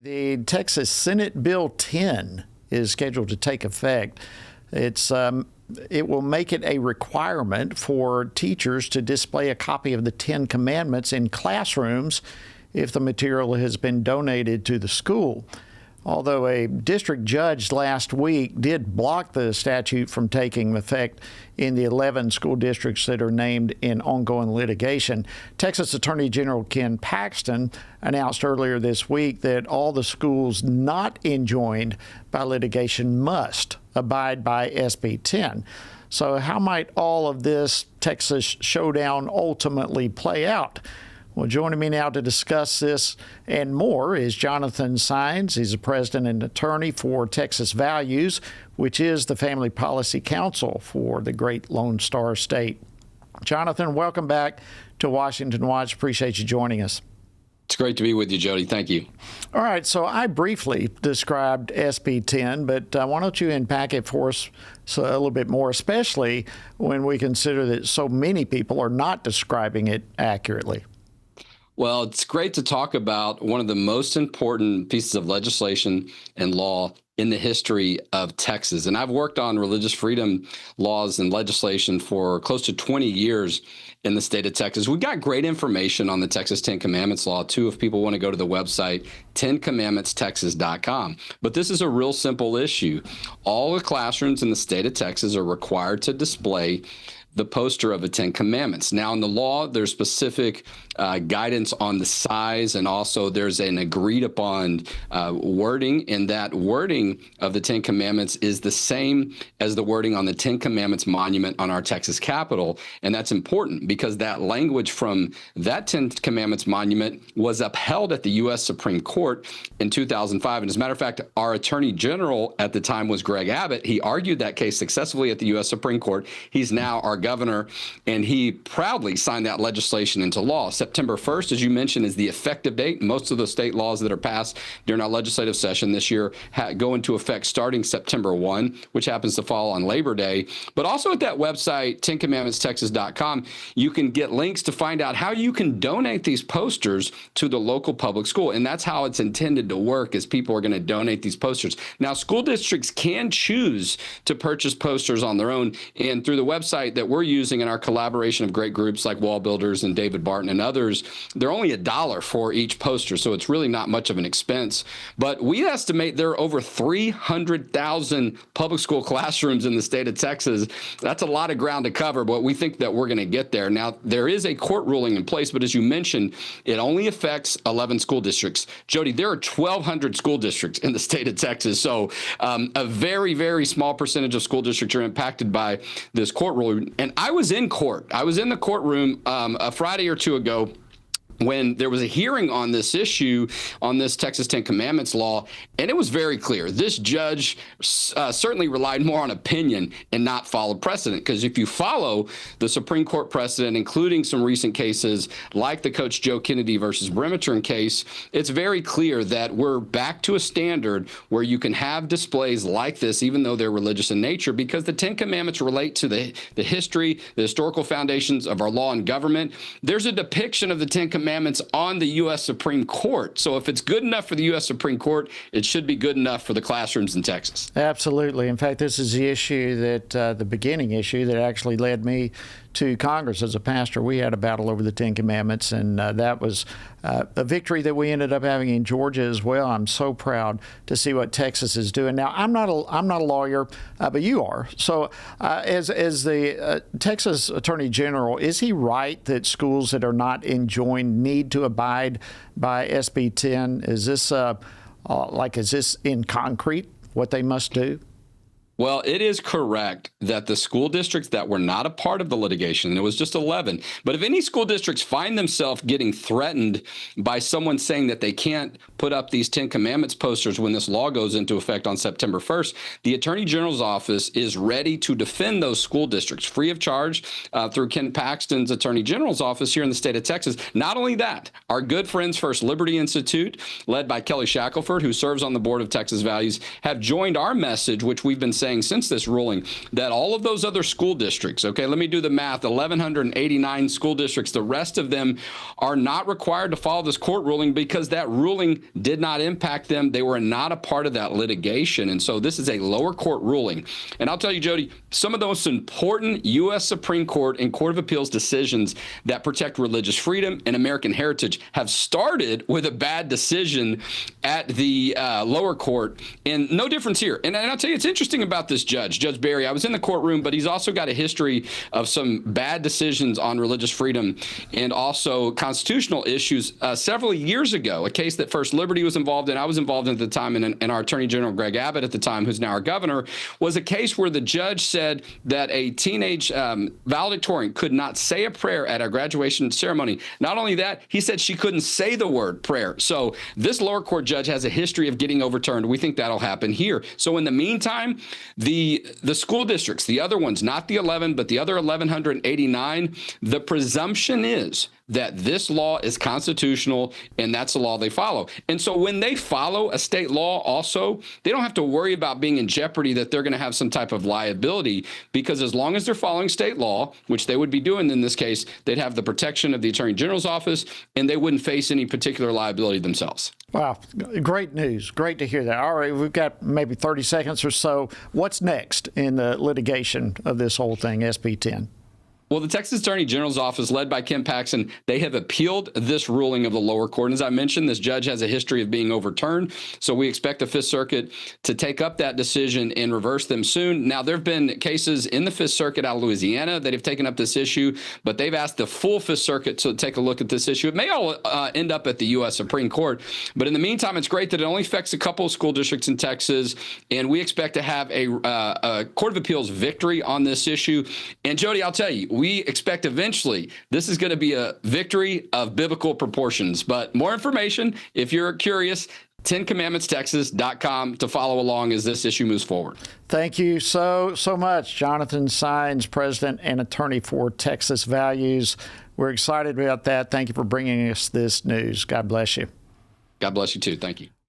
The Texas Senate Bill 10 is scheduled to take effect. It will make it a requirement for teachers to display a copy of the 10 Commandments in classrooms if the material has been donated to the school. Although a district judge last week did block the statute from taking effect in the 11 school districts that are named in ongoing litigation, Texas Attorney General Ken Paxton announced earlier this week that all the schools not enjoined by litigation must abide by SB 10. So how might all of this Texas showdown ultimately play out? Well, joining me now to discuss this and more is Jonathan Saenz. He's the president and attorney for Texas Values, which is the family policy council for the great Lone Star State. Jonathan, welcome back to Washington Watch. Appreciate you joining us. It's great to be with you, Jody. Thank you. All right, so I briefly described SB 10, but why don't you unpack it for us a little bit more, especially when we consider that so many people are not describing it accurately. Well, it's great to talk about one of the most important pieces of legislation and law in the history of Texas. And I've worked on religious freedom laws and legislation for close to 20 years in the state of Texas. We've got great information on the Texas 10 Commandments law, too, if people want to go to the website, 10commandmentstexas.com. But this is a real simple issue. All the classrooms in the state of Texas are required to display the poster of the 10 Commandments. Now, in the law, there's specific guidance on the size, and also there's an agreed upon wording, and that wording of the 10 Commandments is the same as the wording on the 10 Commandments monument on our Texas Capitol. And that's important because that language from that 10 Commandments monument was upheld at the U.S. Supreme Court in 2005. And as a matter of fact, our Attorney General at the time was Greg Abbott. He argued that case successfully at the U.S. Supreme Court. He's now our governor, and he proudly signed that legislation into law. September 1st, as you mentioned, is the effective date. Most of the state laws that are passed during our legislative session this year go into effect starting September 1, which happens to fall on Labor Day. But also at that website, 10commandmentstexas.com, you can get links to find out how you can donate these posters to the local public school. And that's how it's intended to work, is people are going to donate these posters. Now, school districts can choose to purchase posters on their own, and through the website that we're using in our collaboration of great groups like Wall Builders and David Barton and others, they're only $1 for each poster, so it's really not much of an expense. But we estimate there are over 300,000 public school classrooms in the state of Texas. That's a lot of ground to cover, but we think that we're going to get there. Now, there is a court ruling in place, but as you mentioned, it only affects 11 school districts. Jody, there are 1,200 school districts in the state of Texas, so a very, very small percentage of school districts are impacted by this court ruling. And I was in court. I was in the courtroom a Friday or two ago when there was a hearing on this issue, on this Texas 10 Commandments law, and it was very clear. This judge certainly relied more on opinion and not followed precedent, because if you follow the Supreme Court precedent, including some recent cases like the Coach Joe Kennedy versus Bremerton case, it's very clear that we're back to a standard where you can have displays like this, even though they're religious in nature, because the 10 Commandments relate to the history, the historical foundations of our law and government. There's a depiction of the 10 Commandments on the U.S. Supreme Court. So if it's good enough for the U.S. Supreme Court, it should be good enough for the classrooms in Texas. Absolutely. In fact, this is the issue that the beginning issue that actually led me to Congress as a pastor. We had a battle over the 10 Commandments, and that was a victory that we ended up having in Georgia as well. I'm so proud to see what Texas is doing. Now, I'm not a lawyer, but you are. So as the Texas Attorney General, is he right that schools that are not enjoined need to abide by SB 10? Is this is this in concrete what they must do? Well, it is correct that the school districts that were not a part of the litigation, and it was just 11, but if any school districts find themselves getting threatened by someone saying that they can't put up these 10 Commandments posters when this law goes into effect on September 1st, the Attorney General's office is ready to defend those school districts free of charge through Ken Paxton's Attorney General's office here in the state of Texas. Not only that, our good friends First Liberty Institute, led by Kelly Shackelford, who serves on the board of Texas Values, have joined our message, which we've been saying saying since this ruling that all of those other school districts, okay, let me do the math, 1,189 school districts, the rest of them are not required to follow this court ruling because that ruling did not impact them. They were not a part of that litigation. And so this is a lower court ruling. And I'll tell you, Jody, some of the most important U.S. Supreme Court and Court of Appeals decisions that protect religious freedom and American heritage have started with a bad decision at the lower court, and no difference here. And I'll tell you, it's interesting about this judge, Judge Barry. I was in the courtroom, but he's also got a history of some bad decisions on religious freedom and also constitutional issues. Several years ago, a case that First Liberty was involved in, I was involved in at the time, and our Attorney General Greg Abbott at the time, who's now our governor, was a case where the judge said that a teenage valedictorian could not say a prayer at a graduation ceremony. Not only that, he said she couldn't say the word prayer. So this lower court judge has a history of getting overturned. We think that'll happen here. So in the meantime, the school districts, the other ones, not the 11, but the other 1,189, the presumption is that this law is constitutional and that's the law they follow. And so when they follow a state law also, they don't have to worry about being in jeopardy that they're going to have some type of liability, because as long as they're following state law, which they would be doing in this case, they'd have the protection of the Attorney General's office and they wouldn't face any particular liability themselves. Wow. Great news. Great to hear that. All right. We've got maybe 30 seconds or so. What's next in the litigation of this whole thing, SB 10? Well, the Texas Attorney General's office, led by Ken Paxton, they have appealed this ruling of the lower court. And as I mentioned, this judge has a history of being overturned. So we expect the Fifth Circuit to take up that decision and reverse them soon. Now, there have been cases in the Fifth Circuit out of Louisiana that have taken up this issue, but they've asked the full Fifth Circuit to take a look at this issue. It may all end up at the U.S. Supreme Court. But in the meantime, it's great that it only affects a couple of school districts in Texas. And we expect to have a Court of Appeals victory on this issue. And Jody, I'll tell you, we expect eventually this is going to be a victory of biblical proportions. But more information, if you're curious, 10commandmentstexas.com to follow along as this issue moves forward. Thank you so much, Jonathan Saenz, President and Attorney for Texas Values. We're excited about that. Thank you for bringing us this news. God bless you. God bless you too. Thank you.